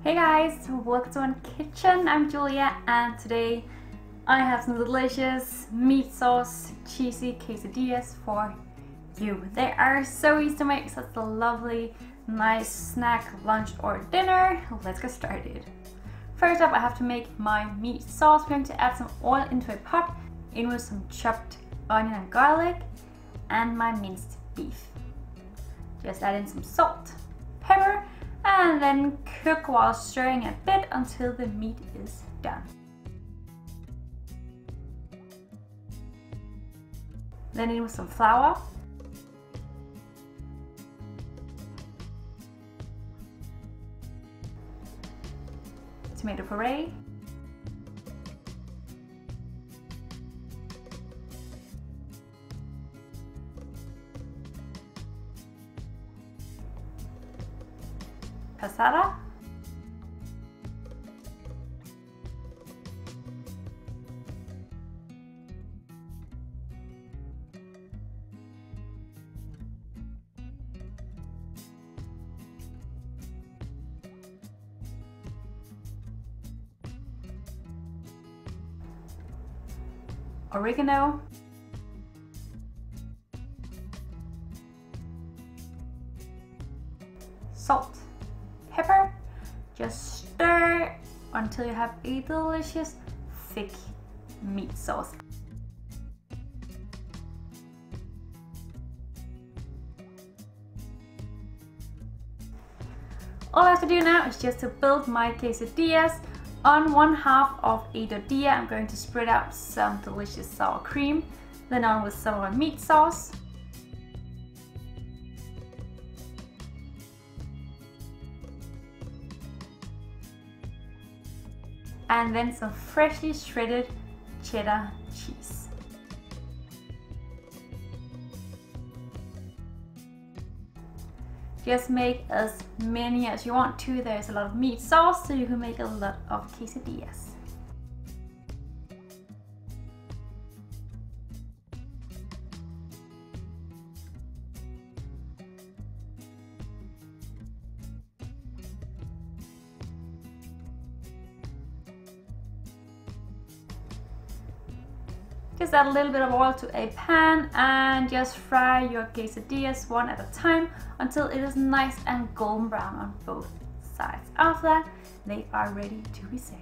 Hey guys, welcome to my kitchen. I'm Julia and today I have some delicious meat sauce cheesy quesadillas for you. They are so easy to make, so it's a lovely, nice snack, lunch or dinner. Let's get started. First up, I have to make my meat sauce. I'm going to add some oil into a pot in with some chopped onion and garlic and my minced beef. Just add in some salt, pepper, and then cook while stirring a bit until the meat is done. Then in with some flour, tomato puree, passata, oregano, salt, pepper. Just stir until you have a delicious thick meat sauce. All I have to do now is just to build my quesadillas. On one half of a tortilla, I'm going to spread out some delicious sour cream, then on with some of my meat sauce. And then some freshly shredded cheddar cheese. Just make as many as you want to. There's a lot of meat sauce, so you can make a lot of quesadillas. Just add a little bit of oil to a pan and just fry your quesadillas one at a time until it is nice and golden brown on both sides. After that, they are ready to be served.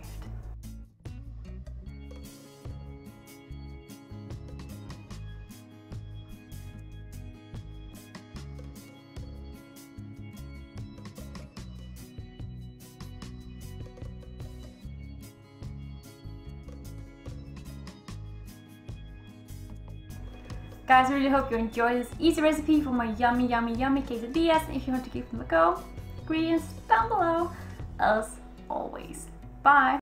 Guys, I really hope you enjoyed this easy recipe for my yummy quesadillas. If you want to give them a go, ingredients down below as always. Bye!